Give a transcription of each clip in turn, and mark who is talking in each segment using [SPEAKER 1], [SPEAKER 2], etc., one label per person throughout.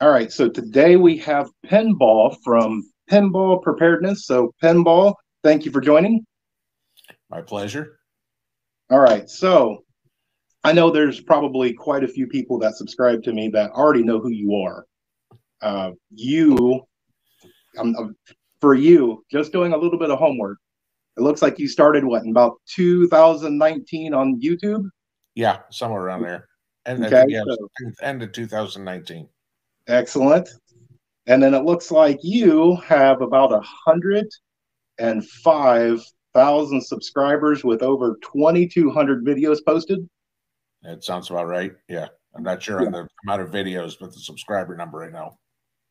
[SPEAKER 1] All right, so today we have Pinball from Pinball Preparedness. So, Pinball, thank you for joining.
[SPEAKER 2] My pleasure.
[SPEAKER 1] All right, so I know there's probably quite a few people that subscribe to me that already know who you are. Uh, you, for you, just doing a little bit of homework. It looks like you started what in about 2019 on YouTube.
[SPEAKER 2] Yeah, somewhere around there. And I
[SPEAKER 1] Okay,
[SPEAKER 2] think, yeah, it was
[SPEAKER 1] so
[SPEAKER 2] end of 2019.
[SPEAKER 1] excellent. And then it looks like you have about 105,000 subscribers with over 2,200 videos posted.
[SPEAKER 2] That sounds about right. Yeah. I'm not sure on
[SPEAKER 1] Yeah,
[SPEAKER 2] the amount of videos, but the subscriber number I know.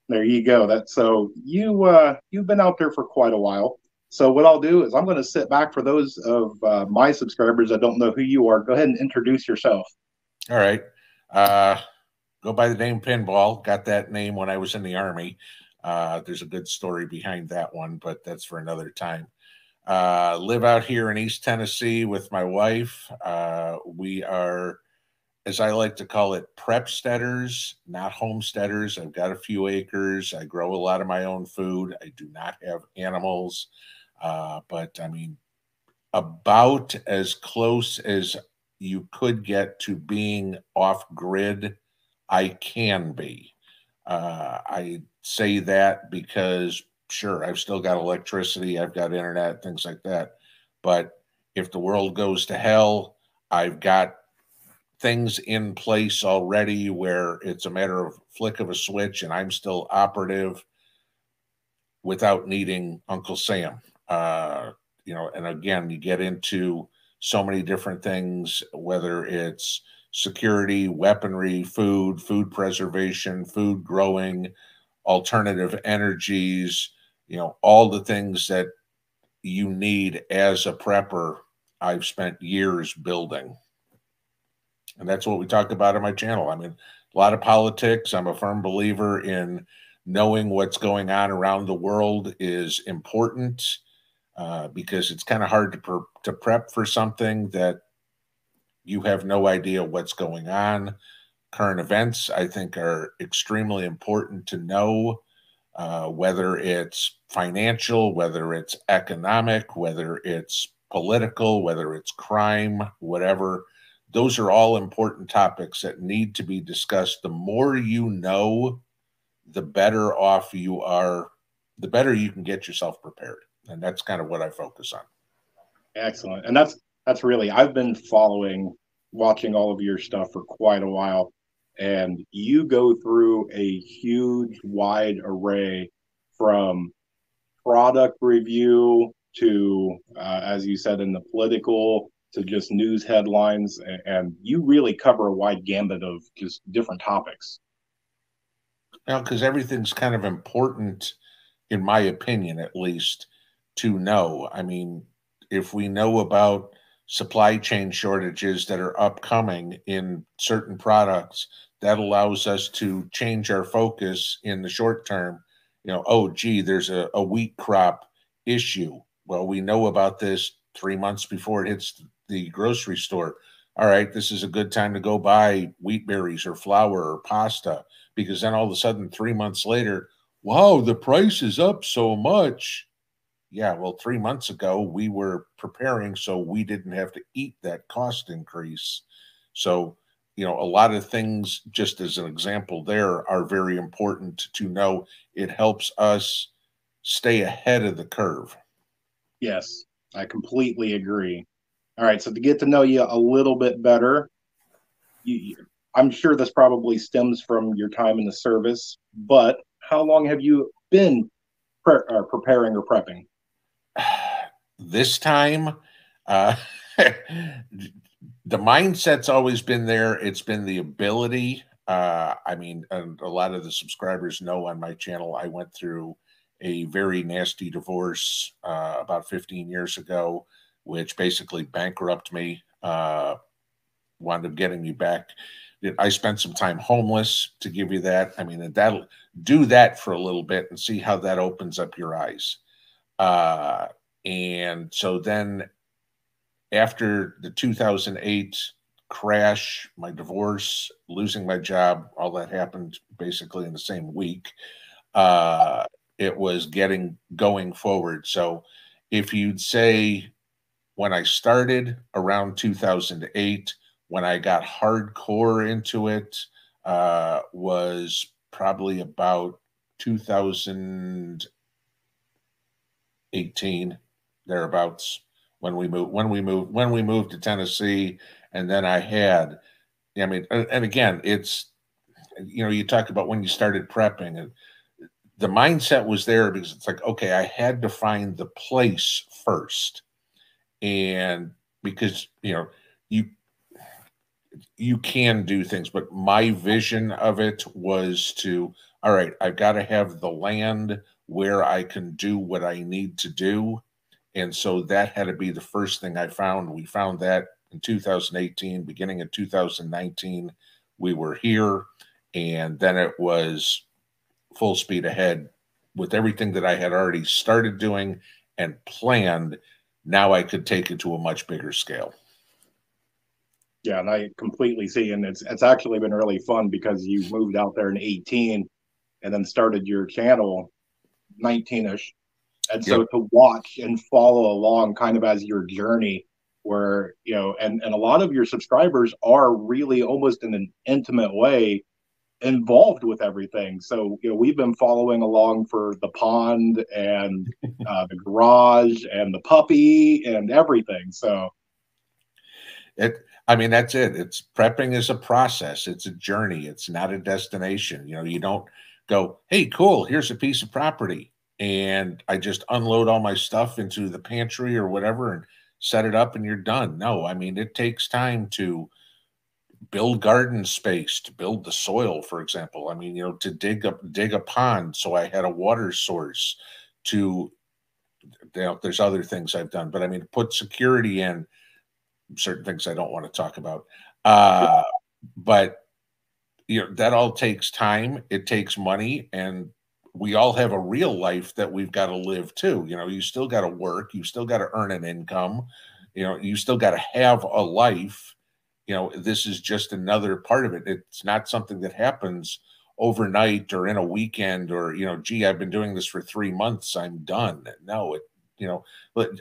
[SPEAKER 1] there you go. That's so you've been out there for quite a while. So what I'll do is I'm going to sit back for those of my subscribers that don't know who you are. Go ahead and introduce yourself.
[SPEAKER 2] All right. Uh, Go by the name Pinball. Got that name when I was in the Army. There's a good story behind that one, but that's for another time. Live out here in East Tennessee with my wife. We are, as I like to call it, prepsteaders, not homesteaders. I've got a few acres. I grow a lot of my own food. I do not have animals, but I mean, about as close as you could get to being off grid, I can be. I say that because, sure, I've still got electricity, I've got internet, things like that. But if the world goes to hell, I've got things in place already where it's a matter of flick of a switch and I'm still operative without needing Uncle Sam. And again, you get into so many different things, whether it's security, weaponry, food preservation, food growing, alternative energies, all the things that you need as a prepper. I've spent years building. And that's what we talk about on my channel. I mean, a lot of politics. I'm a firm believer in knowing what's going on around the world is important, because it's kind of hard to prep for something that you have no idea what's going on. Current events, I think, are extremely important to know, whether it's financial, whether it's economic, whether it's political, whether it's crime, whatever. Those are all important topics that need to be discussed. The more you know, the better off you are, the better you can get yourself prepared. And that's kind of what I focus on.
[SPEAKER 1] Excellent. And that's really I've been watching all of your stuff for quite a while, and you go through a huge wide array from product review to as you said in the political to just news headlines, and you really cover a wide gambit of just different topics.
[SPEAKER 2] Because everything's kind of important, in my opinion, at least, to know. I mean, if we know about supply chain shortages that are upcoming in certain products, that allows us to change our focus in the short term. Oh, gee, there's a wheat crop issue. Well, we know about this 3 months before it hits the grocery store. All right, this is a good time to go buy wheat berries or flour or pasta, because then all of a sudden, 3 months later, wow, the price is up so much. Yeah, well, 3 months ago, we were preparing so we didn't have to eat that cost increase. So, a lot of things, just as an example, there are very important to know. It helps us stay ahead of the curve.
[SPEAKER 1] Yes, I completely agree. All right, so to get to know you a little bit better, I'm sure this probably stems from your time in the service, but how long have you been preparing or prepping?
[SPEAKER 2] This time, uh, the mindset's always been there. It's been the ability. I mean, and a lot of the subscribers know on my channel, I went through a very nasty divorce about 15 years ago, which basically bankrupted me, wound up getting me back. I spent some time homeless, to give you that. I mean, that'll do that for a little bit and see how that opens up your eyes. Uh, and so then after the 2008 crash, my divorce, losing my job, all that happened basically in the same week. It was going forward. So if you'd say when I started around 2008, when I got hardcore into it, was probably about 2018, thereabouts, when we moved to Tennessee. And then I mean, and again, it's, you talk about when you started prepping, and the mindset was there because it's like, okay, I had to find the place first. And because, you you can do things, but my vision of it was to, all right, I've got to have the land where I can do what I need to do. And so that had to be the first thing I found. We found that in 2018, beginning of 2019, we were here. And then it was full speed ahead with everything that I had already started doing and planned. Now I could take it to a much bigger scale.
[SPEAKER 1] Yeah, and I completely see, and it's actually been really fun because you moved out there in 18 and then started your channel 19ish. And so
[SPEAKER 2] Yep.
[SPEAKER 1] to watch and follow along kind of as your journey where, and a lot of your subscribers are really almost in an intimate way involved with everything. So, we've been following along for the pond and the garage and the puppy and everything. So,
[SPEAKER 2] I mean, that's it. It's prepping is a process. It's a journey. It's not a destination. You don't go, hey, cool, here's a piece of property, and I just unload all my stuff into the pantry or whatever and set it up and you're done. No, I mean, it takes time to build garden space, to build the soil, for example. I mean, to dig a pond so I had a water source. To, there's other things I've done, but I mean, put security in certain things I don't want to talk about. But that all takes time. It takes money, and we all have a real life that we've got to live too. You still got to work. You still got to earn an income. You still got to have a life. This is just another part of it. It's not something that happens overnight or in a weekend or, gee, I've been doing this for 3 months, I'm done. No,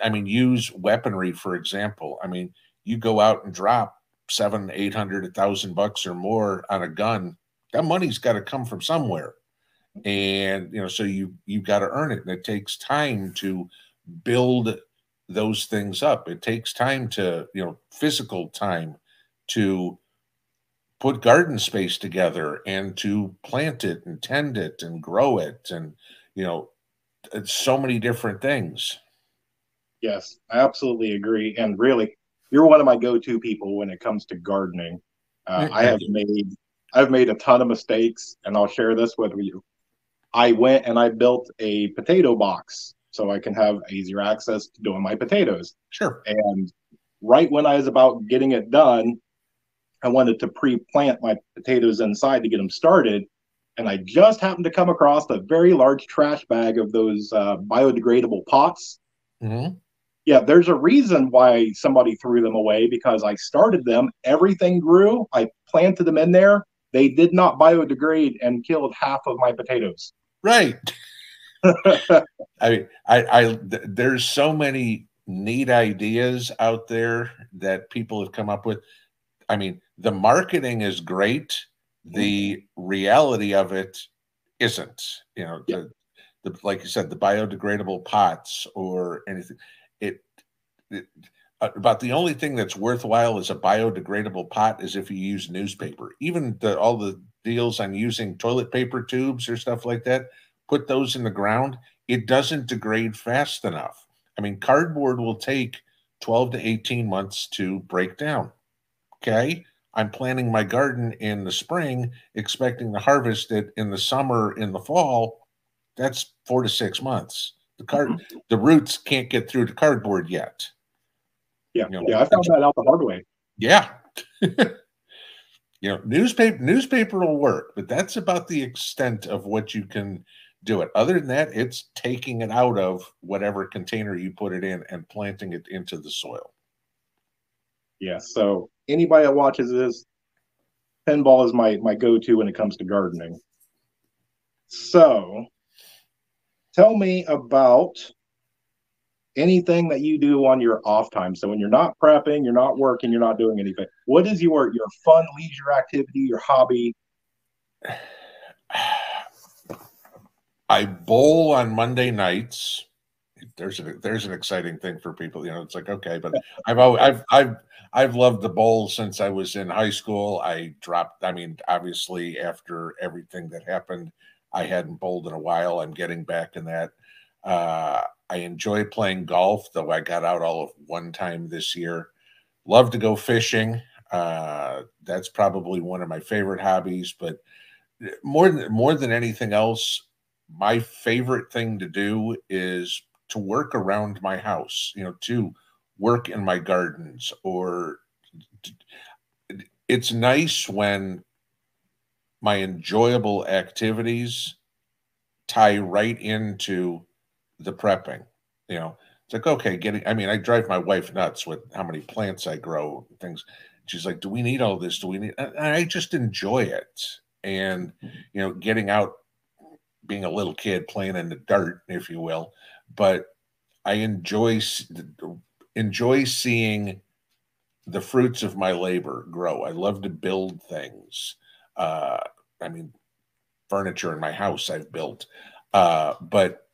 [SPEAKER 2] I mean, use weaponry, for example. I mean, you go out and drop $700, $800, $1,000 or more on a gun. That money's got to come from somewhere. And, so you've got to earn it. And it takes time to build those things up. It takes time to, physical time to put garden space together and to plant it and tend it and grow it. And, it's so many different things.
[SPEAKER 1] yes, I absolutely agree. And really, you're one of my go-to people when it comes to gardening. I've made a ton of mistakes, and I'll share this with you. I went and I built a potato box so I can have easier access to doing my potatoes.
[SPEAKER 2] Sure.
[SPEAKER 1] And right when I was about getting it done, I wanted to pre-plant my potatoes inside to get them started. And I just happened to come across a very large trash bag of those biodegradable pots.
[SPEAKER 2] Mm-hmm.
[SPEAKER 1] Yeah, there's a reason why somebody threw them away because I started them, everything grew, I planted them in there. They did not biodegrade and killed half of my potatoes.
[SPEAKER 2] Right. There's so many neat ideas out there that people have come up with. I mean, the marketing is great. The reality of it isn't. Like you said, the biodegradable pots or anything. About the only thing that's worthwhile as a biodegradable pot is if you use newspaper. Even all the deals on using toilet paper tubes or stuff like that, put those in the ground. It doesn't degrade fast enough. I mean, cardboard will take 12 to 18 months to break down. Okay. I'm planting my garden in the spring, expecting to harvest it in the summer, in the fall. That's 4 to 6 months. The roots can't get through the cardboard yet.
[SPEAKER 1] Yeah, I found that out the hard way.
[SPEAKER 2] Yeah. Newspaper will work, but that's about the extent of what you can do it. Other than that, it's taking it out of whatever container you put it in and planting it into the soil.
[SPEAKER 1] Yeah. So anybody that watches this, pinball is my go-to when it comes to gardening. So tell me about anything that you do on your off time. So when you're not prepping, you're not working, you're not doing anything. What is your fun leisure activity, your hobby?
[SPEAKER 2] I bowl on Monday nights. There's an exciting thing for people. You know, it's like, okay, but I've loved the bowl since I was in high school. I dropped. I mean, obviously, after everything that happened, I hadn't bowled in a while. I'm getting back in that. I enjoy playing golf, though I got out all of one time this year. Love to go fishing. That's probably one of my favorite hobbies. But more than anything else, my favorite thing to do is to work around my house. You know, to work in my gardens, or it's nice when my enjoyable activities tie right into the prepping. You know, it's like, okay, I mean, I drive my wife nuts with how many plants I grow, things. She's like, do we need all this? Do we need, and I just enjoy it. And, you know, getting out, being a little kid playing in the dirt, if you will. But I enjoy seeing the fruits of my labor grow. I love to build things. Uh, I mean, furniture in my house I've built. But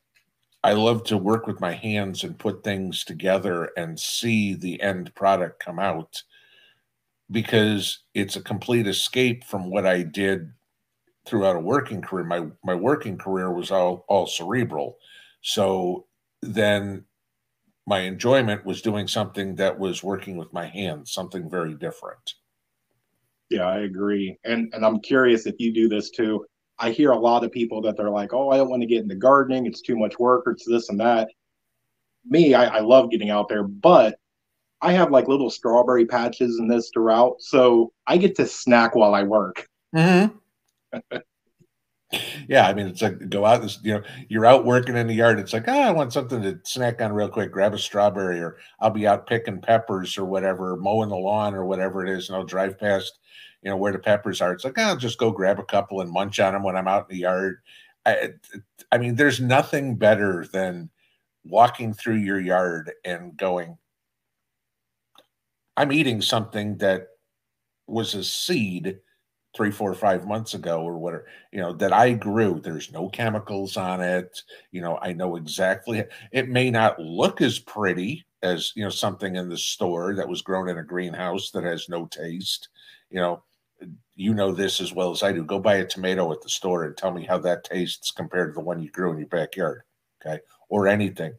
[SPEAKER 2] I love to work with my hands and put things together and see the end product come out, because it's a complete escape from what I did throughout a working career. My working career was all cerebral. So then my enjoyment was doing something that was working with my hands, something very different.
[SPEAKER 1] Yeah, I agree. And I'm curious if you do this too. I hear a lot of people that they're like, oh, I don't want to get into gardening. It's too much work, or it's this and that. Me, I love getting out there, but I have like little strawberry patches and this throughout. So I get to snack while I work.
[SPEAKER 2] Mm-hmm. Yeah, I mean, it's like go out this, you know, you're out working in the yard. It's like, I want something to snack on real quick, grab a strawberry, or I'll be out picking peppers or whatever, mowing the lawn or whatever it is, and I'll drive past, you know, where the peppers are. It's like, I'll just go grab a couple and munch on them when I'm out in the yard. I, I mean, there's nothing better than walking through your yard and going, I'm eating something that was a seed 3, 4, 5 months ago or whatever, you know, that I grew. There's no chemicals on it. You know, I know exactly. It may not look as pretty as, you know, something in the store that was grown in a greenhouse that has no taste. You know this as well as I do. Go buy a tomato at the store and tell me how that tastes compared to the one you grew in your backyard. Okay. Or anything.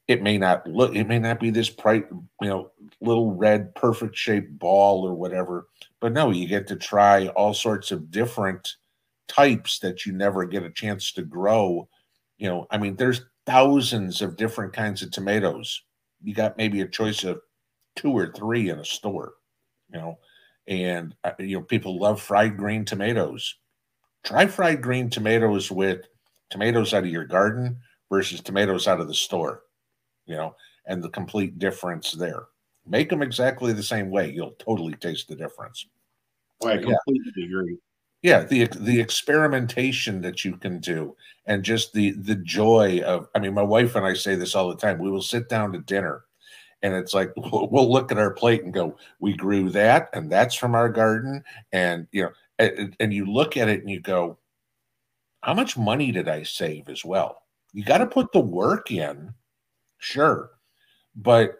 [SPEAKER 2] It may not be this bright, you know, little red perfect shaped ball or whatever, but no, you get to try all sorts of different types that you never get a chance to grow. You know, I mean, there's thousands of different kinds of tomatoes. You got maybe a choice of 2 or 3 in a store, you know. And you know, people love fried green tomatoes. Try fried green tomatoes with tomatoes out of your garden versus tomatoes out of the store, you know, and the complete difference there. Make them exactly the same way. You'll totally taste the difference.
[SPEAKER 1] I
[SPEAKER 2] But yeah,
[SPEAKER 1] completely agree.
[SPEAKER 2] yeah, the experimentation that you can do, and just the joy of. I mean, my wife and I say this all the time. We will sit down to dinner, and it's like we'll look at our plate and go, "We grew that, and that's from our garden," and you know, and you look at it and you go, "How much money did I save?" As well, you got to put the work in, sure, but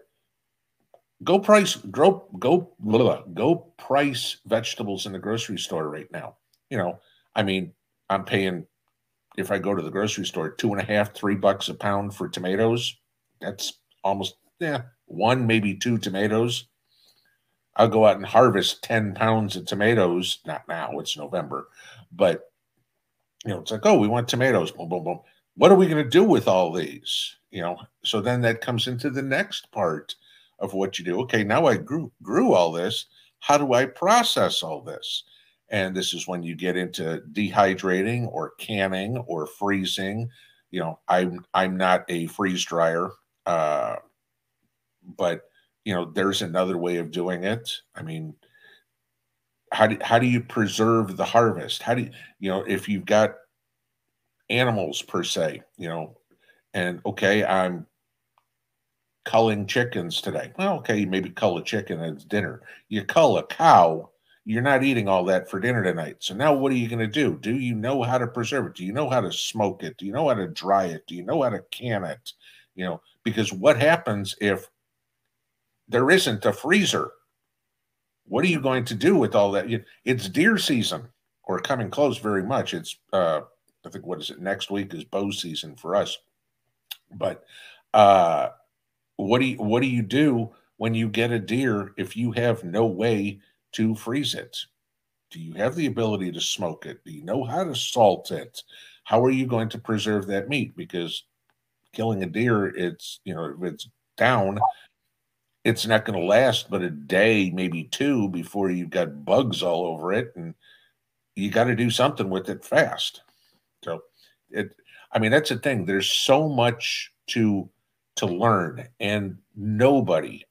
[SPEAKER 2] go price vegetables in the grocery store right now. You know, I mean, I'm paying, if I go to the grocery store, $2.50, $3 a pound for tomatoes. That's almost, yeah, one, maybe 2 tomatoes. I'll go out and harvest 10 pounds of tomatoes. Not now, it's November, but you know, it's like, oh, we want tomatoes. Boom, boom, boom. What are we going to do with all these? You know, so then that comes into the next part of what you do. Okay, now I grew all this. How do I process all this? And this is when you get into dehydrating or canning or freezing. You know, I'm not a freeze dryer, but you know, there's another way of doing it. I mean, how do you preserve the harvest? How do if you've got animals per se, and okay, I'm culling chickens today. Well, okay, you maybe cull a chicken as dinner. You cull a cow, you're not eating all that for dinner tonight. So now what are you going to do? Do you know how to preserve it? Do you know how to smoke it? Do you know how to dry it? Do you know how to can it? Because what happens if there isn't a freezer? What are you going to do with all that? It's deer season, or coming close very much. It's I think, what is it? Next week is bow season for us. But what do you do when you get a deer if you have no way to freeze it? Do you have the ability to smoke it? Do you know how to salt it? How are you going to preserve that meat? Because killing a deer, it's if it's down, it's not going to last but a day, maybe two, before you've got bugs all over it, and you got to do something with it fast. So that's the thing. There's so much to learn, and nobody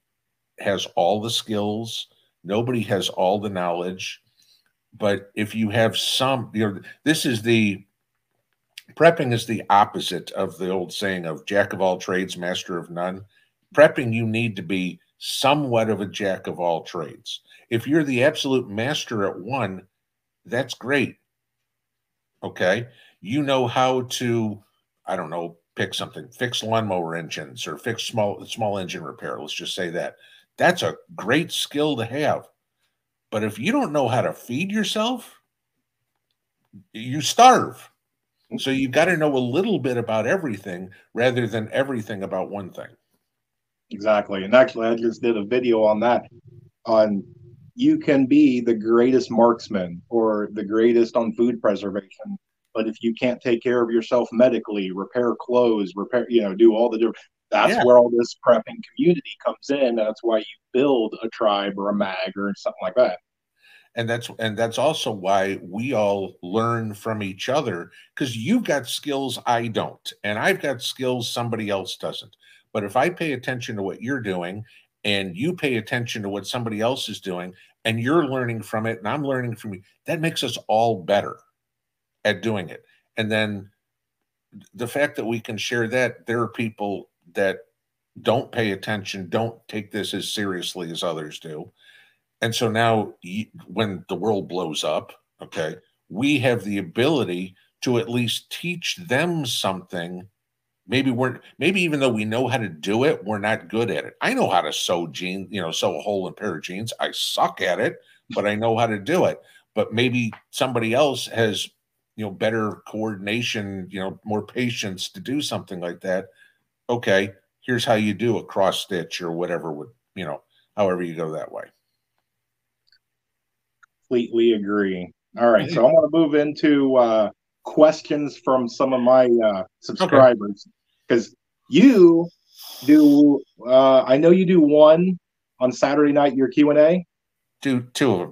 [SPEAKER 2] has all the skills. Nobody has all the knowledge. But if you have some, prepping is the opposite of the old saying of jack of all trades, master of none. Prepping, you need to be somewhat of a jack of all trades. If you're the absolute master at one, that's great. Okay. You know how to, I don't know, pick something, fix lawnmower engines or fix small engine repair. Let's just say that. That's a great skill to have. But if you don't know how to feed yourself, you starve. So you've got to know a little bit about everything rather than everything about one thing.
[SPEAKER 1] Exactly. And actually, I just did a video on that. On You can be the greatest marksman or the greatest on food preservation, but if you can't take care of yourself medically, repair clothes, do all the different. That's where all this prepping community comes in. That's why you build a tribe or a mag or something like that.
[SPEAKER 2] And that's also why we all learn from each other, because you've got skills I don't, and I've got skills somebody else doesn't. But if I pay attention to what you're doing and you pay attention to what somebody else is doing and you're learning from it and I'm learning from you, that makes us all better at doing it. And then the fact that we can share that, there are people that don't pay attention, don't take this as seriously as others do. And so now when the world blows up, okay, we have the ability to at least teach them something. Maybe even though we know how to do it, we're not good at it. I know how to sew sew a hole in a pair of jeans. I suck at it, but I know how to do it. But maybe somebody else has, better coordination, more patience to do something like that. Okay, here's how you do a cross stitch or whatever however you go that way.
[SPEAKER 1] Completely agree. All right, so I want to move into questions from some of my subscribers, because you do. I know you do one on Saturday night. Your Q&A.
[SPEAKER 2] Two of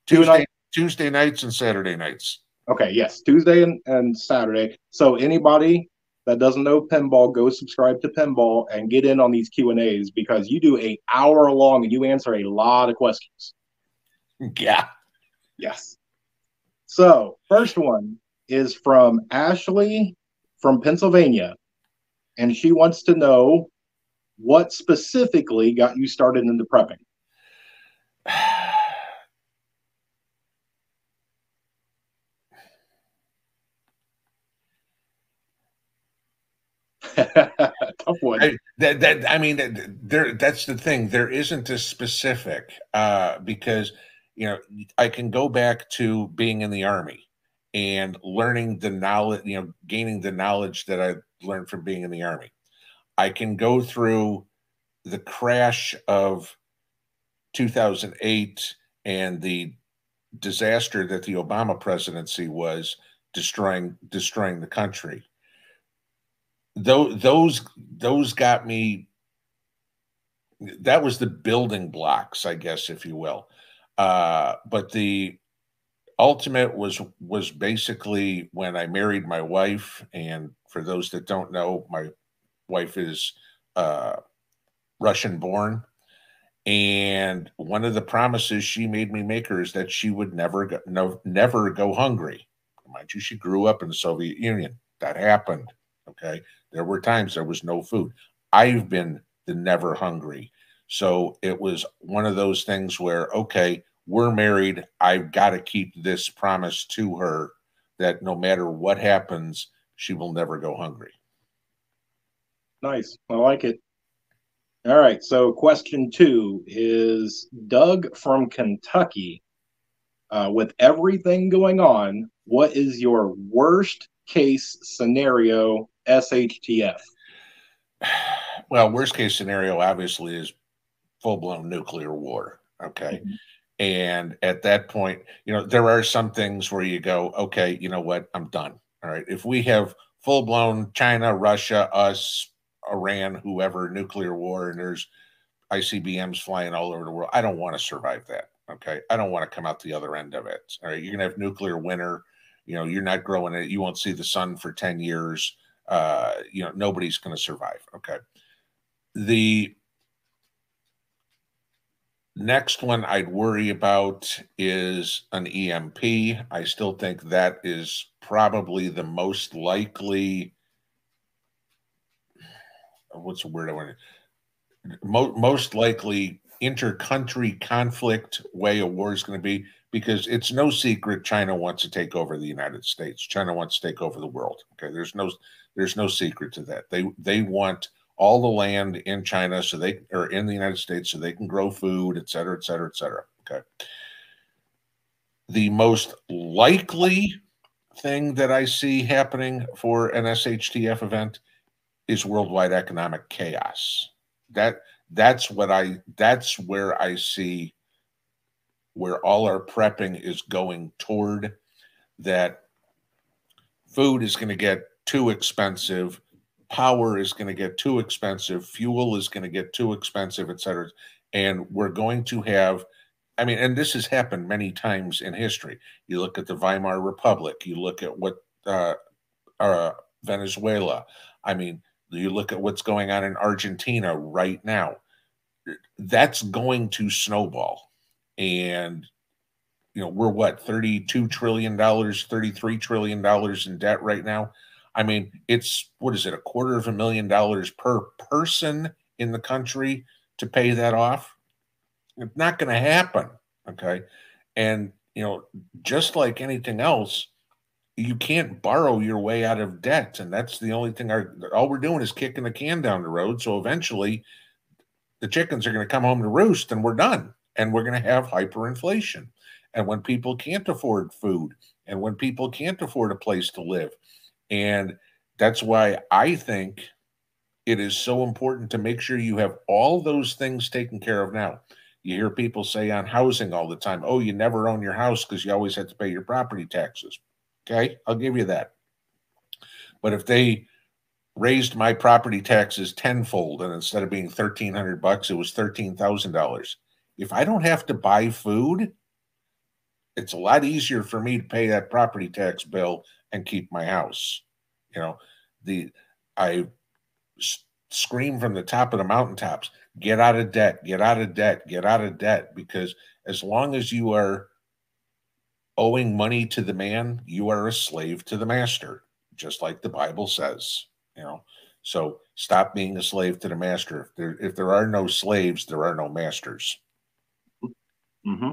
[SPEAKER 2] them. Tuesday nights and Saturday nights.
[SPEAKER 1] Okay, yes, Tuesday and Saturday. So anybody that doesn't know Pinball, go subscribe to Pinball and get in on these Q&As, because you do an hour long and you answer a lot of questions.
[SPEAKER 2] Yeah.
[SPEAKER 1] Yes. So first one is from Ashley from Pennsylvania, and she wants to know what specifically got you started into prepping. Tough one.
[SPEAKER 2] That's the thing. There isn't a specific, because I can go back to being in the Army and learning the knowledge, gaining the knowledge that I learned from being in the Army. I can go through the crash of 2008 and the disaster that the Obama presidency was destroying the country. Those got me. That was the building blocks, I guess, if you will. But the ultimate was basically when I married my wife. And for those that don't know, my wife is Russian born, And one of the promises she made me make her is that she would never go hungry. Mind you, she grew up in the Soviet Union. That happened. Okay. There were times there was no food. I've been the never hungry. So it was one of those things where, okay, we're married. I've got to keep this promise to her that no matter what happens, she will never go hungry.
[SPEAKER 1] Nice. I like it. All right. So, question 2 is Doug from Kentucky. With everything going on, what is your worst case scenario SHTF?
[SPEAKER 2] Well, worst case scenario obviously is full blown nuclear war. Okay.
[SPEAKER 1] Mhm.
[SPEAKER 2] And at that point, there are some things where you go, okay, you know what? I'm done. All right. If we have full blown China, Russia, us, Iran, whoever, nuclear war, and there's ICBMs flying all over the world, I don't want to survive that. Okay. I don't want to come out the other end of it. All right. You're going to have nuclear winter. You're not growing it. You won't see the sun for 10 years. Nobody's going to survive. Okay. The next one I'd worry about is an EMP. I still think that is probably the most likely. What's the word I want to? Most likely inter-country conflict way a war is going to be, because it's no secret China wants to take over the United States. China wants to take over the world. Okay, there's no secret to that. They want all the land in China or in the United States so they can grow food, et cetera, et cetera, et cetera. Okay. The most likely thing that I see happening for an SHTF event is worldwide economic chaos. That's where I see where all our prepping is going toward. That food is going to get too expensive, power is going to get too expensive, fuel is going to get too expensive, et cetera. And we're going to have, and this has happened many times in history. You look at the Weimar Republic, you look at what Venezuela, you look at what's going on in Argentina right now. That's going to snowball. And we're what, $32 trillion, $33 trillion in debt right now. It's, what is it, $250,000 per person in the country to pay that off? It's not going to happen. Okay. And, just like anything else, you can't borrow your way out of debt. And that's the only thing, all we're doing is kicking the can down the road. So eventually the chickens are going to come home to roost and we're done. And we're going to have hyperinflation. And when people can't afford food, and when people can't afford a place to live. And that's why I think it is so important to make sure you have all those things taken care of now. You hear people say on housing all the time, oh, you never own your house because you always have to pay your property taxes. Okay, I'll give you that. But if they raised my property taxes tenfold, and instead of being $1,300, it was $13,000. If I don't have to buy food, it's a lot easier for me to pay that property tax bill and keep my house. I scream from the top of the mountaintops, get out of debt, get out of debt, get out of debt, because as long as you are owing money to the man, you are a slave to the master, just like the Bible says. So stop being a slave to the master. If there are no slaves, there are no masters.
[SPEAKER 1] Mm-hmm.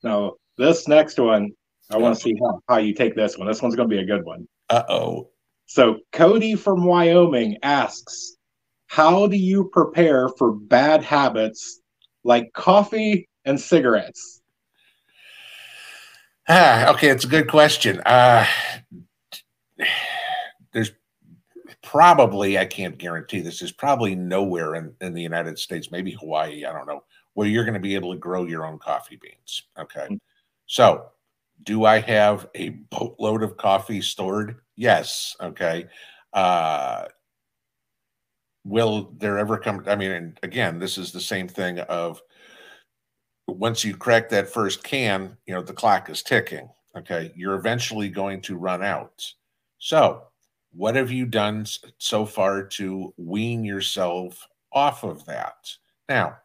[SPEAKER 1] Now, this next one, I want to see how you take this one. This one's going to be a good one.
[SPEAKER 2] Uh-oh.
[SPEAKER 1] So Cody from Wyoming asks, how do you prepare for bad habits like coffee and cigarettes?
[SPEAKER 2] Okay, it's a good question. There's probably, I can't guarantee this, is probably nowhere in the United States, maybe Hawaii, I don't know, where you're going to be able to grow your own coffee beans. Okay. Mm-hmm. So do I have a boatload of coffee stored? Yes. Okay. Will there ever come, and again, this is the same thing of once you crack that first can, the clock is ticking. Okay. You're eventually going to run out. So what have you done so far to wean yourself off of that? Now,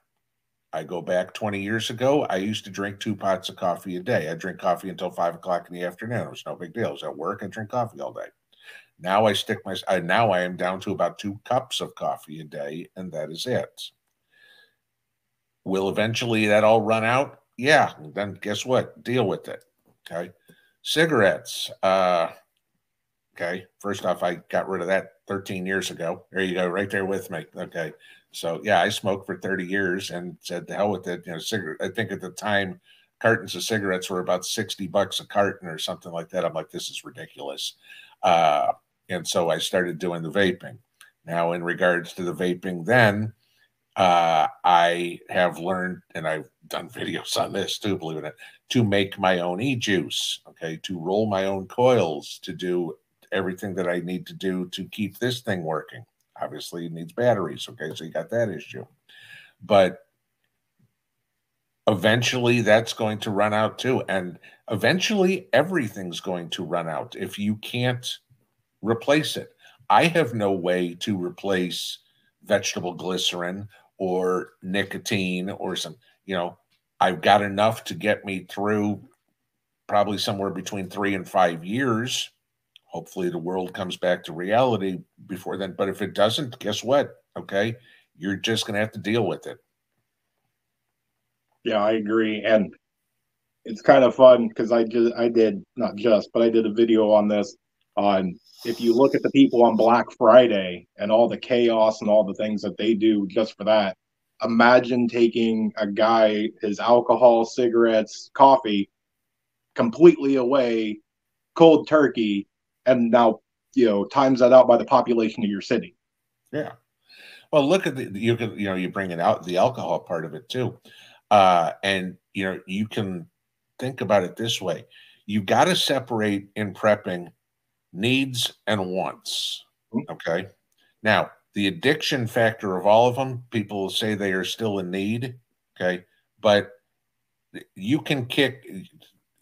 [SPEAKER 2] I go back 20 years ago. I used to drink 2 pots of coffee a day. I drink coffee until 5 o'clock in the afternoon. It was no big deal. I was at work. I drink coffee all day. Now now I am down to about 2 cups of coffee a day, and that is it. Will eventually that all run out? Yeah. Then guess what? Deal with it. Okay. Cigarettes. Okay. First off, I got rid of that 13 years ago. There you go, right there with me. Okay. So yeah, I smoked for 30 years and said the hell with it. Cigarette. I think at the time, cartons of cigarettes were about $60 a carton or something like that. I'm like, this is ridiculous. And so I started doing the vaping. Now, in regards to the vaping, then I have learned, and I've done videos on this too, believe it or not, to make my own e-juice, okay, to roll my own coils, to do everything that I need to do to keep this thing working. Obviously, it needs batteries, okay, so you got that issue. But eventually that's going to run out too. And eventually everything's going to run out if you can't replace it. I have no way to replace vegetable glycerin or nicotine or some, I've got enough to get me through probably somewhere between 3 and 5 years. Hopefully the world comes back to reality before then. But if it doesn't, guess what? Okay. You're just going to have to deal with it.
[SPEAKER 1] Yeah, I agree. And it's kind of fun because I did a video on this on if you look at the people on Black Friday and all the chaos and all the things that they do just for that. Imagine taking a guy, his alcohol, cigarettes, coffee completely away, cold turkey, and now, times that out by the population of your city.
[SPEAKER 2] Yeah. Well, look at you bring it out the alcohol part of it too. And you can think about it this way. You've got to separate in prepping needs and wants. Okay. Now, the addiction factor of all of them, people will say they are still in need. Okay. But you can kick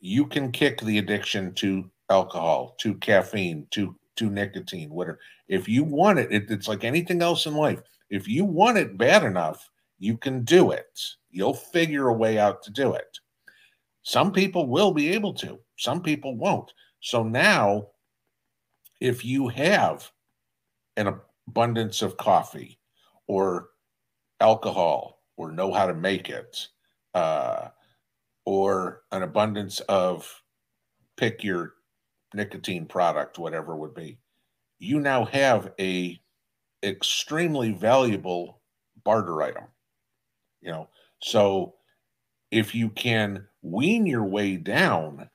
[SPEAKER 2] the addiction to alcohol, to caffeine, to nicotine, whatever. If you want it, it's like anything else in life. If you want it bad enough, you can do it. You'll figure a way out to do it. Some people will be able to, some people won't. So now, if you have an abundance of coffee or alcohol or know how to make it, or an abundance of pick your nicotine product, whatever it would be, you now have a extremely valuable barter item. So if you can wean your way down,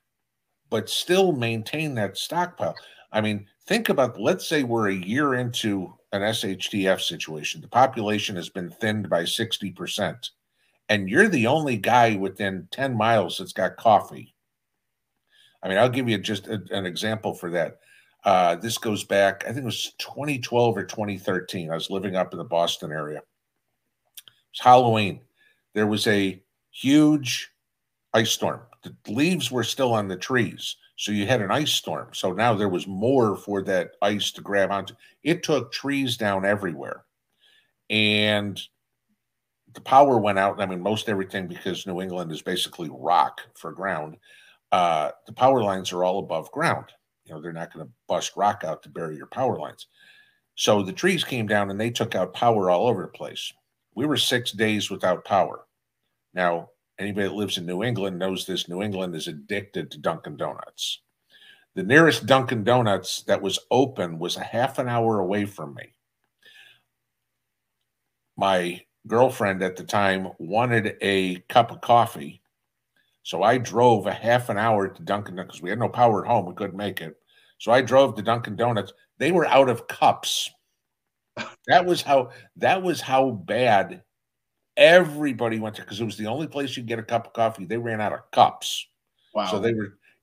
[SPEAKER 2] but still maintain that stockpile. I mean, think about, let's say we're a year into an SHTF situation. The population has been thinned by 60%, and you're the only guy within 10 miles that's got coffee. I mean, I'll give you just an example for that. This goes back, I think it was 2012 or 2013. I was living up in the Boston area. It was Halloween. There was a huge ice storm. The leaves were still on the trees, so you had an ice storm. So now there was more for that ice to grab onto. It took trees down everywhere, and the power went out. I mean, most everything, because New England is basically rock for ground. The power lines are all above ground. They're not going to bust rock out to bury your power lines. So the trees came down and they took out power all over the place. We were 6 days without power. Now, anybody that lives in New England knows this. New England is addicted to Dunkin' Donuts. The nearest Dunkin' Donuts that was open was a half an hour away from me. My girlfriend at the time wanted a cup of coffee, so I drove a half an hour to Dunkin' Donuts because we had no power at home. We couldn't make it. So I drove to Dunkin' Donuts. They were out of cups. That was how bad everybody went there, because it was the only place you get a cup of coffee. They ran out of cups.
[SPEAKER 1] Wow.
[SPEAKER 2] So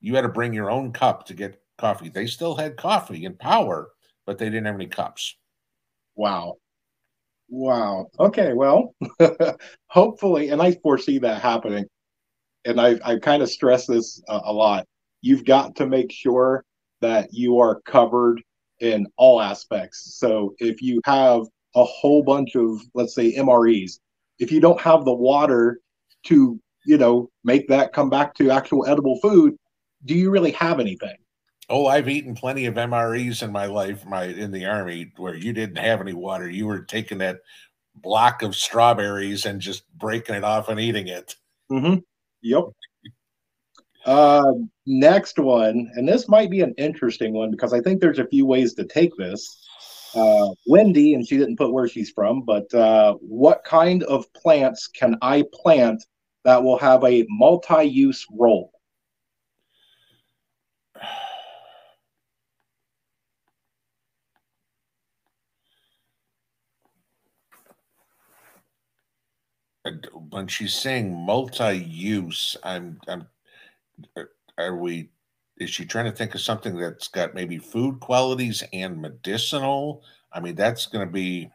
[SPEAKER 2] you had to bring your own cup to get coffee. They still had coffee and power, but they didn't have any cups.
[SPEAKER 1] Wow. Okay, well, hopefully, and I foresee that happening, and I kind of stress this a lot. You've got to make sure that you are covered in all aspects. So if you have a whole bunch of, let's say, MREs, if you don't have the water to, make that come back to actual edible food, do you really have anything?
[SPEAKER 2] Oh, I've eaten plenty of MREs in my life, in the Army, where you didn't have any water. You were taking that block of strawberries and just breaking it off and eating it.
[SPEAKER 1] Mm-hmm. Yep. Next one, and this might be an interesting one because I think there's a few ways to take this. Wendy, and she didn't put where she's from, but what kind of plants can I plant that will have a multi-use role?
[SPEAKER 2] When she's saying multi-use, are we, is she trying to think of something that's got maybe food qualities and medicinal? I mean, that's going to be.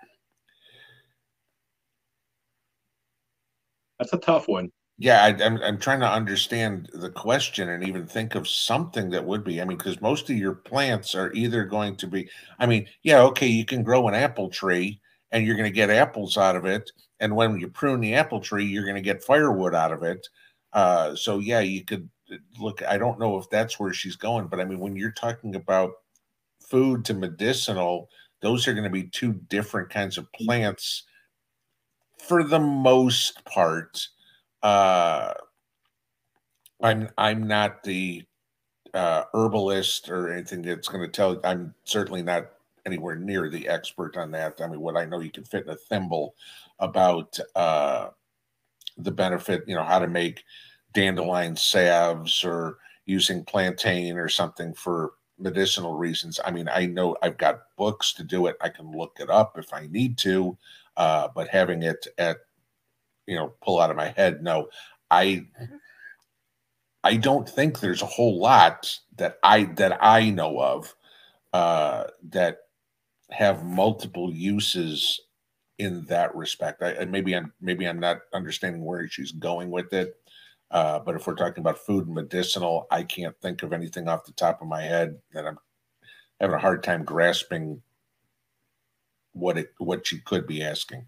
[SPEAKER 1] That's a tough one.
[SPEAKER 2] Yeah, I'm trying to understand the question and even think of something that would be. I mean, because most of your plants are either going to be. I mean, yeah, okay, you can grow an apple tree and you're going to get apples out of it, and when you prune the apple tree, you're going to get firewood out of it. So yeah, you could look. I don't know if that's where she's going, but I mean, when you're talking about food to medicinal, those are going to be two different kinds of plants for the most part. uh I'm not the herbalist or anything that's going to tell. I'm certainly not anywhere near the expert on that. I mean, what I know, you can fit in a thimble about the benefit, how to make dandelion salves or using plantain or something for medicinal reasons. I mean, I know I've got books to do it. I can look it up if I need to, but having it at, pull out of my head, no. I don't think there's a whole lot that I know of that have multiple uses in that respect. Maybe I'm not understanding where she's going with it. But if we're talking about food and medicinal, I can't think of anything off the top of my head, that I'm having a hard time grasping what she could be asking.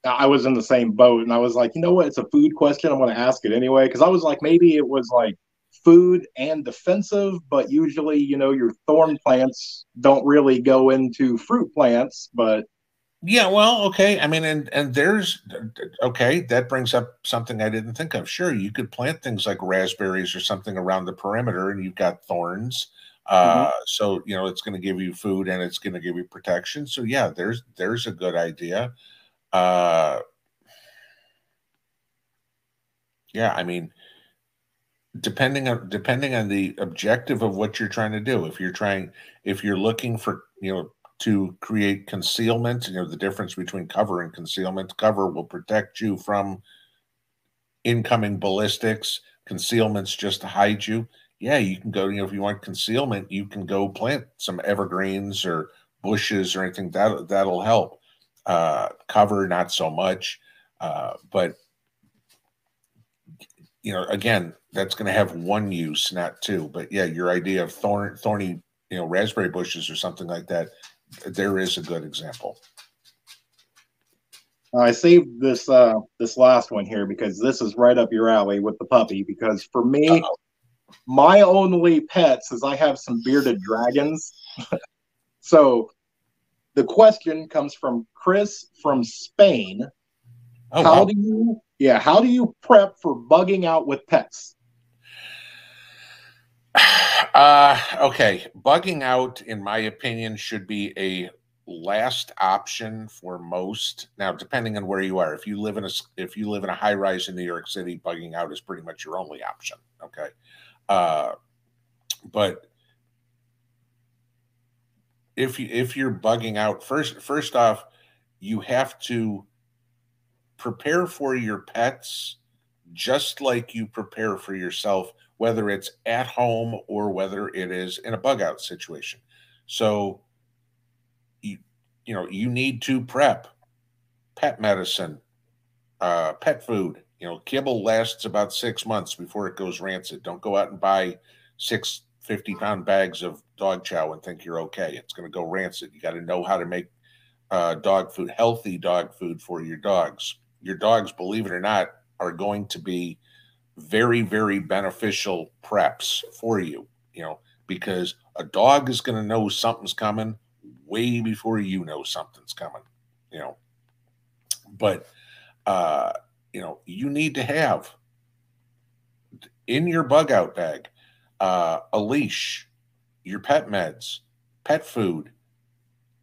[SPEAKER 1] I was in the same boat, and I was like, you know what? It's a food question. I'm going to ask it anyway because I was like, maybe it was like food and defensive, but usually, your thorn plants don't really go into fruit plants. But
[SPEAKER 2] Yeah, well, okay. I mean, and there's okay, that brings up something I didn't think of. Sure, you could plant things like raspberries or something around the perimeter, and you've got thorns.
[SPEAKER 1] mhm.
[SPEAKER 2] So it's going to give you food and it's going to give you protection. So yeah, there's a good idea. Uh, yeah, I mean, depending on the objective of what you're trying to do. If you're looking for, to create concealment, the difference between cover and concealment. Cover will protect you from incoming ballistics. Concealment's just to hide you. Yeah, you can go, if you want concealment, you can go plant some evergreens or bushes or anything that'll help. Cover, not so much. But again, that's going to have one use, not two. But yeah, your idea of thorny, raspberry bushes or something like that, there is a good example.
[SPEAKER 1] I saved this last one here because this is right up your alley with the puppy. Because for me,
[SPEAKER 2] Uh-oh.
[SPEAKER 1] my only pets is I have some bearded dragons. So the question comes from Chris from Spain.
[SPEAKER 2] Oh wow.
[SPEAKER 1] How do you prep for bugging out with pets?
[SPEAKER 2] Okay. Bugging out, in my opinion, should be a last option for most. Now, depending on where you are, if you live in a high rise in New York City, bugging out is pretty much your only option. Okay. Uh, but if you're bugging out, first off, you have to prepare for your pets just like you prepare for yourself, whether it's at home or whether it is in a bug out situation. So you you need to prep pet medicine, pet food. Kibble lasts about 6 months before it goes rancid. Don't go out and buy 6 50-pound bags of dog chow and think you're okay. It's going to go rancid. You got to know how to make dog food, healthy dog food for your dogs. your dogs, believe it or not, are going to be very, very beneficial preps for you, because a dog is going to know something's coming way before you know something's coming, you know. But, uh, you need to have in your bug out bag a leash, your pet meds, pet food,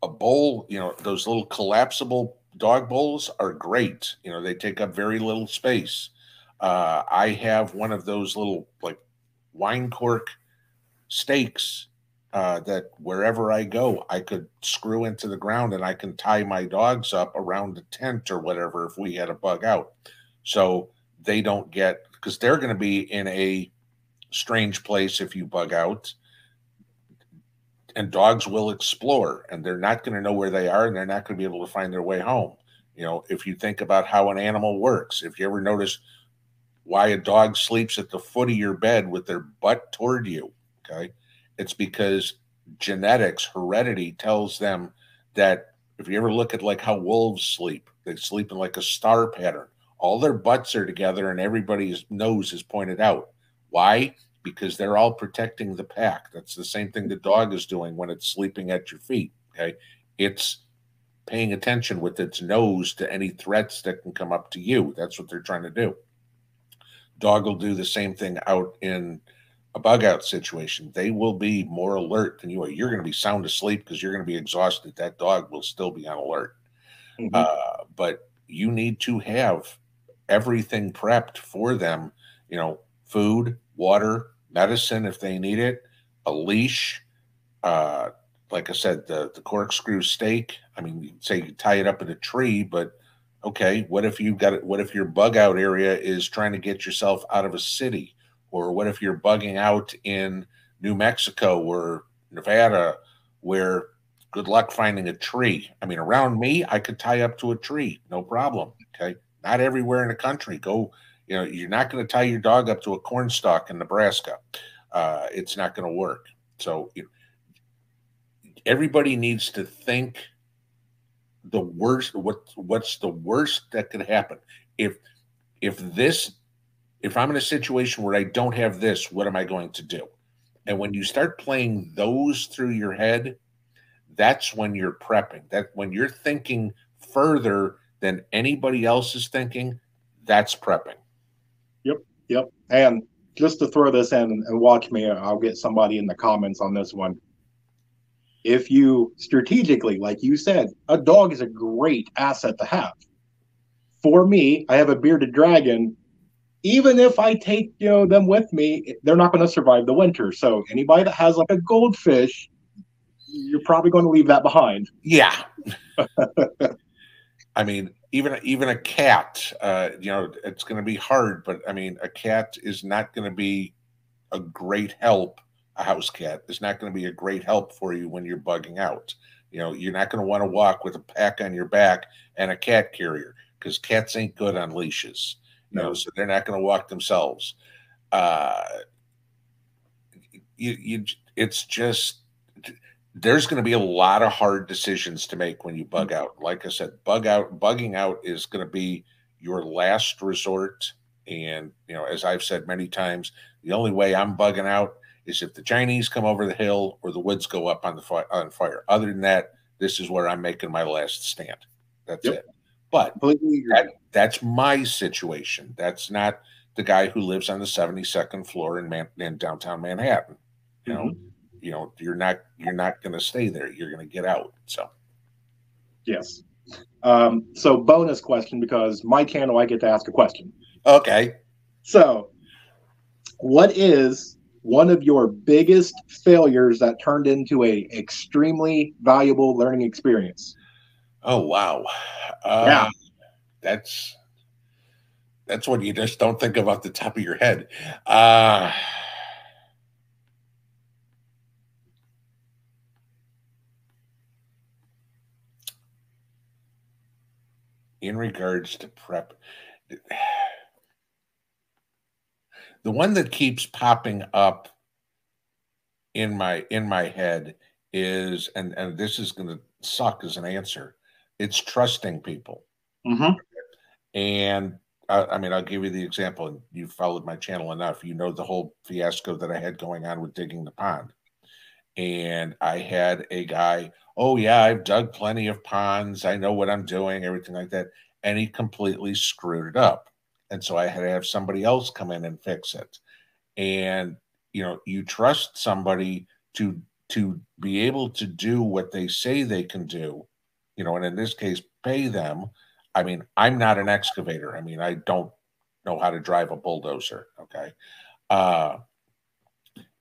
[SPEAKER 2] a bowl. Those little collapsible dog bowls are great. They take up very little space. I have one of those little like wine cork stakes that wherever I go, I could screw into the ground and I can tie my dogs up around the tent or whatever if we had a bug out. So they don't get, because they're going to be in a strange place if you bug out, and dogs will explore and they're not going to know where they are and they're not going to be able to find their way home. If you think about how an animal works, if you ever notice why a dog sleeps at the foot of your bed with their butt toward you, okay, it's because genetics, heredity tells them that. If you ever look at like how wolves sleep, they sleep in like a star pattern. All their butts are together and everybody's nose is pointed out. Why? Because they're all protecting the pack. That's the same thing the dog is doing when it's sleeping at your feet. Okay. It's paying attention with its nose to any threats that can come up to you. That's what they're trying to do. Dog will do the same thing out in a bug out situation. They will be more alert than you are. You're going to be sound asleep because you're going to be exhausted. That dog will still be on alert. But you need to have everything prepped for them, food, water, medicine if they need it, a leash, like I said, the corkscrew stake. I mean, you say you tie it up in a tree, but okay, what if you got it? What if your bug out area is trying to get yourself out of a city? Or what if you're bugging out in New Mexico or Nevada, where good luck finding a tree? I mean, around me, I could tie up to a tree, no problem. Okay. Not everywhere in the country. You're not going to tie your dog up to a cornstalk in Nebraska. It's not going to work. So everybody needs to think the worst. What's the worst that could happen if I'm in a situation where I don't have this, what am I going to do? And when you start playing those through your head, that's when you're prepping. That when you're thinking further than anybody else is thinking, that's prepping.
[SPEAKER 1] Yep. And just to throw this in and watch me, I'll get somebody in the comments on this one. If you strategically, like you said, a dog is a great asset to have. For me, I have a bearded dragon. Even if I take them with me, they're not going to survive the winter. So anybody that has like a goldfish, you're probably going to leave that behind.
[SPEAKER 2] Yeah. I mean, even a cat, it's going to be hard, but I mean, a cat is not going to be a great help. A house cat is not going to be a great help for you when you're bugging out. You're not going to want to walk with a pack on your back and a cat carrier because cats ain't good on leashes. So they're not going to walk themselves. It's just, there's going to be a lot of hard decisions to make when you bug out. Like I said, bugging out is going to be your last resort. And, as I've said many times, the only way I'm bugging out is if the Chinese come over the hill or the woods go up on fire. Other than that, this is where I'm making my last stand. That's it. But that's my situation. That's not the guy who lives on the 72nd floor in downtown Manhattan. You're not going to stay there. You're going to get out. So,
[SPEAKER 1] yes. So bonus question, because my channel, I get to ask a question.
[SPEAKER 2] Okay.
[SPEAKER 1] So, what is one of your biggest failures that turned into a extremely valuable learning experience?
[SPEAKER 2] Oh, wow.
[SPEAKER 1] Yeah.
[SPEAKER 2] That's what you just don't think of off the top of your head. In regards to prep, the one that keeps popping up in my head is, and this is going to suck as an answer, it's trusting people. And I mean, I'll give you the example, and you've followed my channel enough. You know the whole fiasco that I had going on with digging the pond. And I had a guy, oh, yeah, I've dug plenty of ponds. I know what I'm doing, everything like that. And he completely screwed it up. And so I had to have somebody else come in and fix it. And, you know, you trust somebody to be able to do what they say they can do, you know, and in this case, pay them. I mean, I'm not an excavator. I mean, I don't know how to drive a bulldozer. Okay. Uh,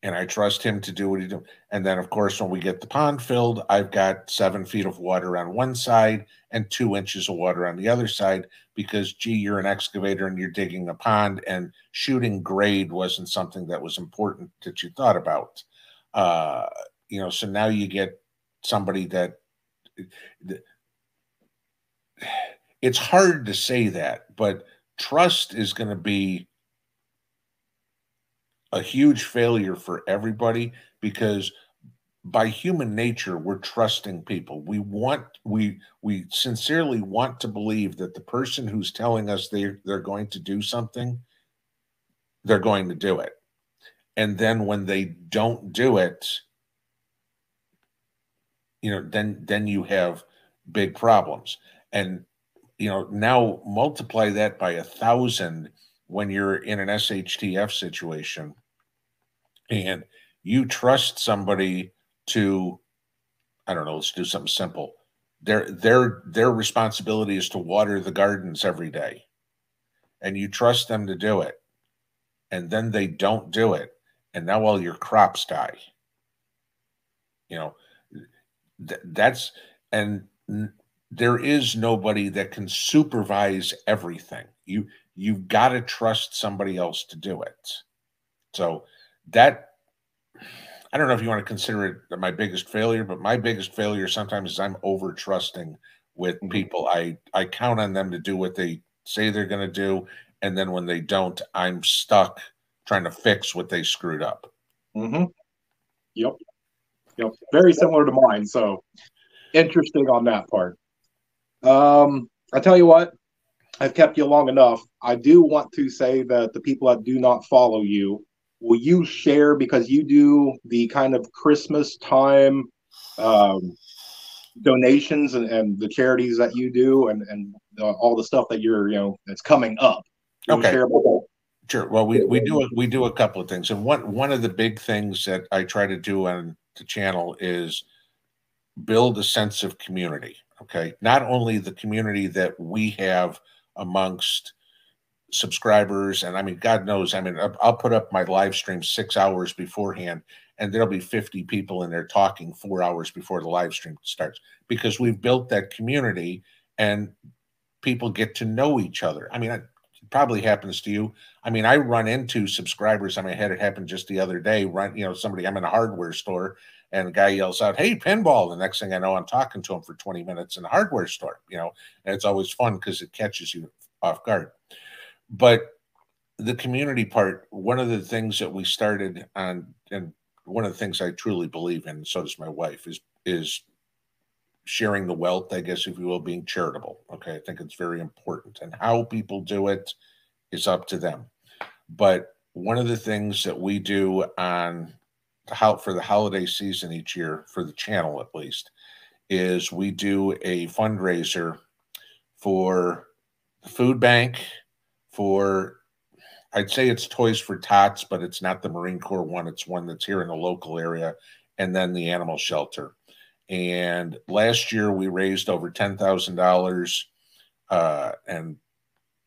[SPEAKER 2] and I trust him to do what he do. And then, of course, when we get the pond filled, I've got 7 feet of water on one side and 2 inches of water on the other side because, gee, you're an excavator and you're digging a pond, and shooting grade wasn't something that was important that you thought about. Uh, you know, so now you get somebody that it's hard to say that, but trust is going to be a huge failure for everybody because by human nature we're trusting people. We sincerely want to believe that the person who's telling us they're going to do something, they're going to do it. And then when they don't do it, you know, then you have big problems. And you know, now multiply that by 1,000 when you're in an SHTF situation and you trust somebody to, I don't know, let's do something simple. Their responsibility is to water the gardens every day, and you trust them to do it, and then they don't do it, and now all your crops die. You know, that's and there is nobody that can supervise everything. You've got to trust somebody else to do it. So that, I don't know if you want to consider it my biggest failure, but my biggest failure sometimes is I'm over trusting with people. I count on them to do what they say they're going to do, and then when they don't, I'm stuck trying to fix what they screwed up.
[SPEAKER 1] Mm-hmm. Yep. Yep. Very similar to mine. So interesting on that part. I tell you what, I've kept you long enough. I do want to say that the people that do not follow you, will you share, because you do the kind of Christmas time um, donations and the charities that you do and all the stuff that you're, you know, that's coming up. Will you
[SPEAKER 2] Okay.
[SPEAKER 1] share about that?
[SPEAKER 2] Sure. Well, we do a couple of things, and one of the big things that I try to do on the channel is build a sense of community. Okay, not only the community that we have amongst subscribers, and I mean, God knows, I mean, I'll put up my live stream 6 hours beforehand, and there'll be 50 people in there talking 4 hours before the live stream starts because we've built that community and people get to know each other. I mean, it probably happens to you. I mean, I run into subscribers. I mean, I had it happen just the other day. You know, somebody, I'm in a hardware store and the guy yells out, "Hey, Pinball." The next thing I know, I'm talking to him for 20 minutes in a hardware store, you know, and it's always fun because it catches you off guard. But the community part, one of the things that we started on, and one of the things I truly believe in, and so does my wife, is sharing the wealth, I guess, if you will, being charitable. Okay. I think it's very important. And how people do it is up to them. But one of the things that we do on for the holiday season each year, for the channel at least, is we do a fundraiser for the food bank, for, I'd say it's Toys for Tots, but it's not the Marine Corps one. It's one that's here in the local area, and then the animal shelter. And last year we raised over $10,000, and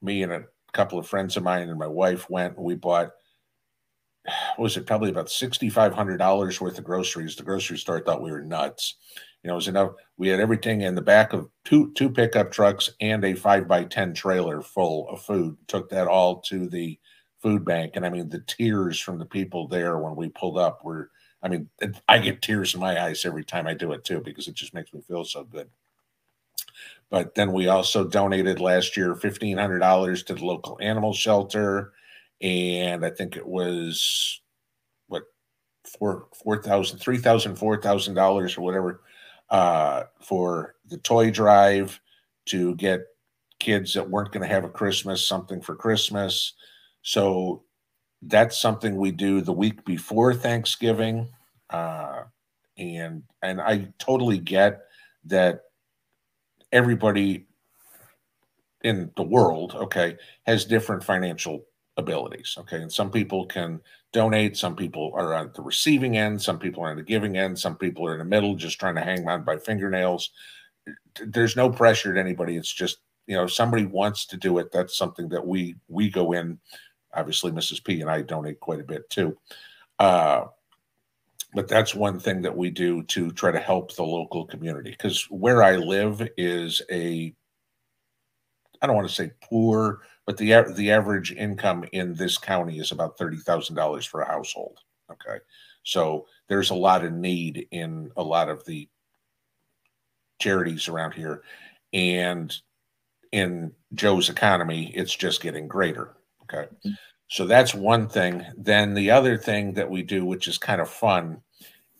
[SPEAKER 2] me and a couple of friends of mine and my wife went and we bought, what was it, probably about $6,500 worth of groceries. The grocery store thought we were nuts. You know, it was enough. We had everything in the back of two pickup trucks and a 5x10 trailer full of food. Took that all to the food bank. And I mean, the tears from the people there when we pulled up were, I mean, I get tears in my eyes every time I do it too, because it just makes me feel so good. But then we also donated last year $1,500 to the local animal shelter. And I think it was what, $4,000 or whatever, for the toy drive to get kids that weren't going to have a Christmas, something for Christmas. So that's something we do the week before Thanksgiving. And I totally get that everybody in the world, okay, has different financial abilities. Okay. And some people can donate, some people are on the receiving end, some people are on the giving end, some people are in the middle just trying to hang on by fingernails. There's no pressure to anybody. It's just, you know, if somebody wants to do it, that's something that we go in. Obviously, Mrs. P and I donate quite a bit too. But that's one thing that we do to try to help the local community, because where I live is I don't want to say poor, but the average income in this county is about $30,000 for a household. Okay. So there's a lot of need in a lot of the charities around here. And in Joe's economy, it's just getting greater. Okay. So that's one thing. Then the other thing that we do, which is kind of fun,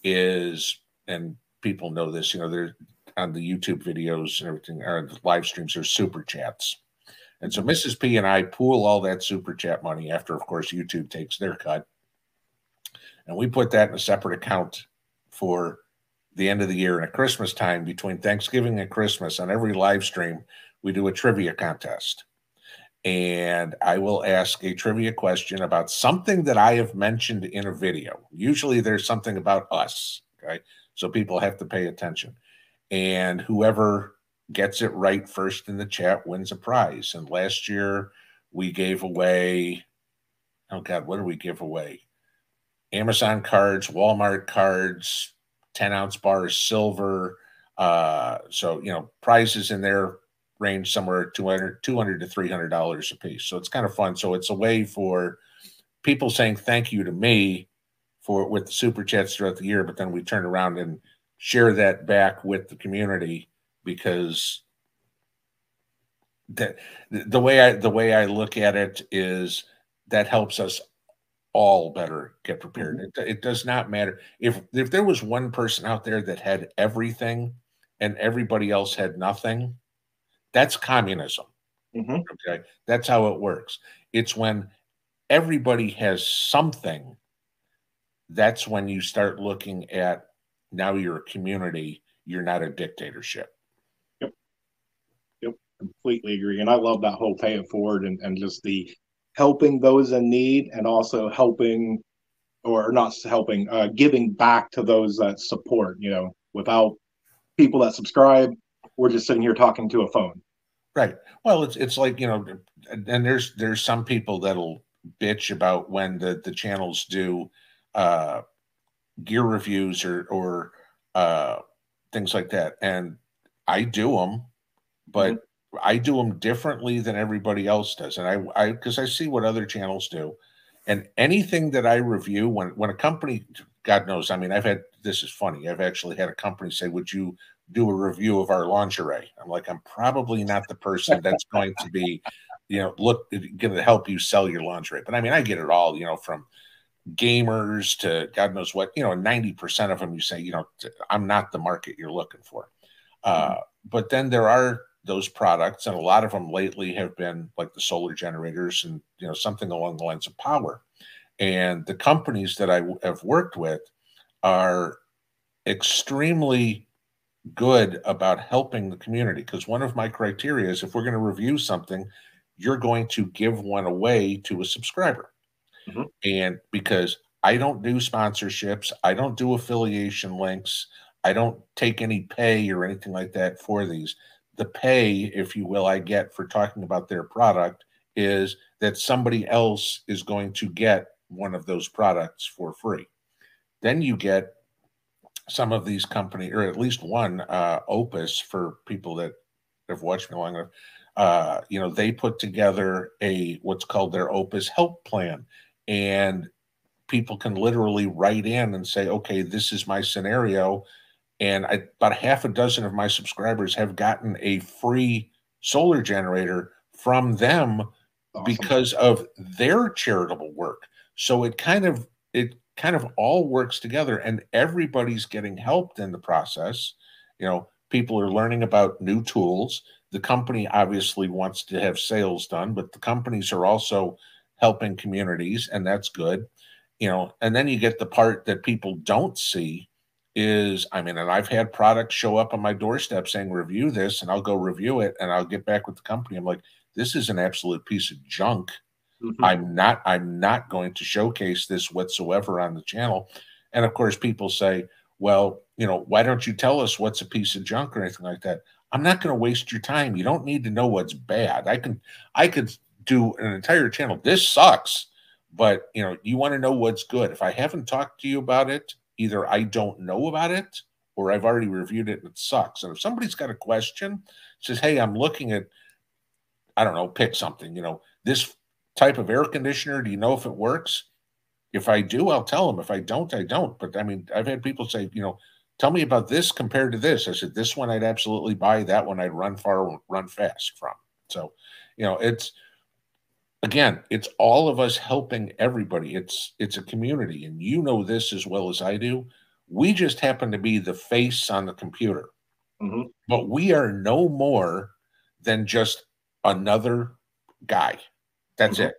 [SPEAKER 2] is, and people know this, you know, they're on the YouTube videos and everything, or the live streams, there's super chats. And so Mrs. P and I pool all that super chat money after, of course, YouTube takes their cut. And we put that in a separate account for the end of the year and at Christmas time. Between Thanksgiving and Christmas, on every live stream, we do a trivia contest. And I will ask a trivia question about something that I have mentioned in a video. Usually there's something about us, okay? So people have to pay attention. And whoever gets it right first in the chat wins a prize. And last year we gave away, oh God, what did we give away? Amazon cards, Walmart cards, 10-ounce bars, silver. So, you know, prizes in there range somewhere $200 to $300 a piece. So it's kind of fun. So it's a way for people saying thank you to me with the super chats throughout the year, but then we turn around and share that back with the community, because that the way I look at it is that helps us all better get prepared. It does not matter if there was one person out there that had everything and everybody else had nothing. That's communism. Okay, that's how it works. It's when everybody has something, that's when you start looking at, now you're a community, you're not a dictatorship.
[SPEAKER 1] Yep, completely agree. And I love that whole pay it forward, and just the helping those in need, and also helping, or not helping, giving back to those that support. You know, without people that subscribe, we're just sitting here talking to a phone.
[SPEAKER 2] Right. Well, it's like, you know, and there's some people that'll bitch about when the channels do gear reviews or things like that, and I do them, but I do them differently than everybody else does. And I because I see what other channels do, and anything that I review, when a company, God knows, I mean, this is funny, I've actually had a company say, would you do a review of our lingerie? I'm like, I'm probably not the person that's going to be, you know, going to help you sell your lingerie. But I mean, I get it all, you know, from gamers to God knows what, you know, 90% of them you say, you know, I'm not the market you're looking for. But then there are those products, and a lot of them lately have been like the solar generators and, you know, something along the lines of power. And the companies that I have worked with are extremely good about helping the community, because one of my criteria is, if we're going to review something, you're going to give one away to a subscriber. And because I don't do sponsorships, I don't do affiliation links, I don't take any pay or anything like that for these. The pay, if you will, I get for talking about their product is that somebody else is going to get one of those products for free. Then you get some of these companies, or at least one, Opus, for people that have watched me long enough, you know, they put together what's called their Opus Help Plan. And people can literally write in and say, okay, this is my scenario. And about half a dozen of my subscribers have gotten a free solar generator from them. Awesome. Because of their charitable work. So it kind of all works together, and everybody's getting helped in the process. You know, people are learning about new tools. the company obviously wants to have sales done, but the companies are also helping communities, and that's good. And then you get the part that people don't see is, I mean, and I've had products show up on my doorstep saying, review this, and I'll go review it, and I'll get back with the company. I'm like, this is an absolute piece of junk. I'm not going to showcase this whatsoever on the channel. And of course, people say, well, why don't you tell us what's a piece of junk or anything like that? I'm not going to waste your time. You don't need to know what's bad. I could do an entire channel. This sucks, but you want to know what's good. If I haven't talked to you about it, either I don't know about it or I've already reviewed it and it sucks. And if somebody's got a question, says, hey, I'm looking at, I don't know, pick something, this type of air conditioner, do you know if it works? If I do, I'll tell them. If I don't, I don't. But I mean, I've had people say, tell me about this compared to this. I said, this one I'd absolutely buy. That one I'd run far, run fast from. So, it's all of us helping everybody. It's a community, and this as well as I do. We just happen to be the face on the computer, but we are no more than just another guy. That's it.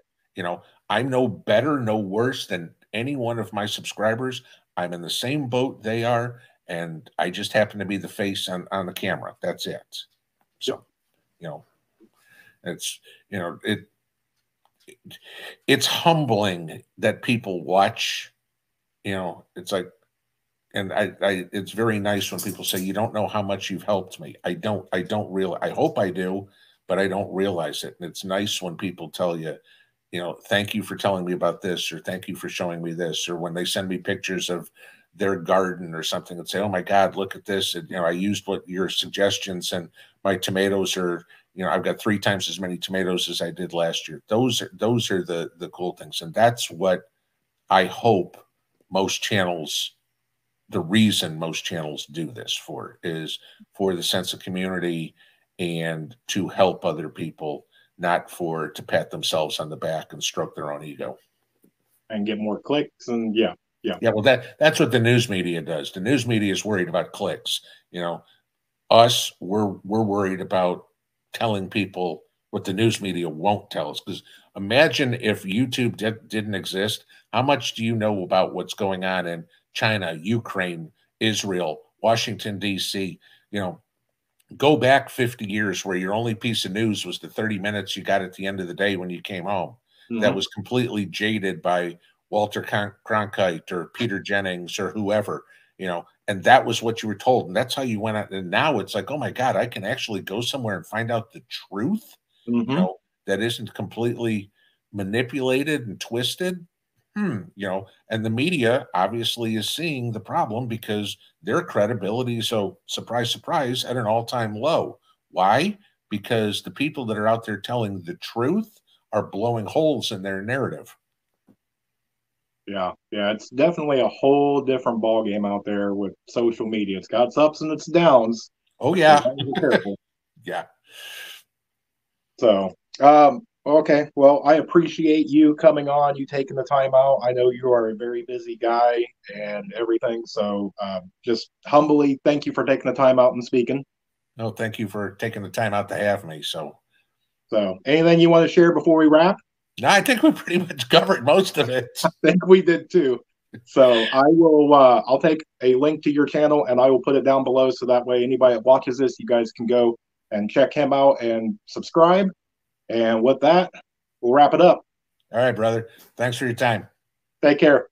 [SPEAKER 2] I'm no better, no worse than any one of my subscribers. I'm in the same boat they are, and I just happen to be the face on the camera. That's it. So, it's humbling that people watch. It's like, and it's very nice when people say, you don't know how much you've helped me. I don't realize. I hope I do, but I don't realize it. And it's nice when people tell you, thank you for telling me about this, or thank you for showing me this, or when they send me pictures of their garden or something and say, oh my God, look at this. And, I used what your suggestions, and my tomatoes are, I've got 3 times as many tomatoes as I did last year. Those are the cool things. And that's what I hope the reason most channels do this for is for the sense of community and to help other people, not to pat themselves on the back and stroke their own ego
[SPEAKER 1] and get more clicks. And yeah.
[SPEAKER 2] Well, that's what the news media does. The news media is worried about clicks. Us, we're worried about telling people what the news media won't tell us. Because imagine if YouTube didn't exist, how much do you know about what's going on in China, Ukraine, Israel, Washington, D.C.? Go back 50 years where your only piece of news was the 30 minutes you got at the end of the day when you came home. That was completely jaded by Walter Cronkite or Peter Jennings or whoever, and that was what you were told. And that's how you went out. And now it's like, oh my God, I can actually go somewhere and find out the truth, that isn't completely manipulated and twisted. And the media obviously is seeing the problem because their credibility is, so surprise, surprise, at an all-time low. Why? Because the people that are out there telling the truth are blowing holes in their narrative.
[SPEAKER 1] Yeah, it's definitely a whole different ball game out there with social media. It's got its ups and its downs.
[SPEAKER 2] Oh yeah,
[SPEAKER 1] be careful.
[SPEAKER 2] Yeah.
[SPEAKER 1] So, okay. Well, I appreciate you coming on, you taking the time out. I know you are a very busy guy and everything. So, just humbly, thank you for taking the time out and speaking.
[SPEAKER 2] No, thank you for taking the time out to have me. So
[SPEAKER 1] anything you want to share before we wrap?
[SPEAKER 2] No, I think we pretty much covered most of it.
[SPEAKER 1] I think we did too. So I will, I'll take a link to your channel and I will put it down below. So that way, anybody that watches this, you guys can go and check him out and subscribe. And with that, we'll wrap it up.
[SPEAKER 2] All right, brother. Thanks for your time.
[SPEAKER 1] Take care.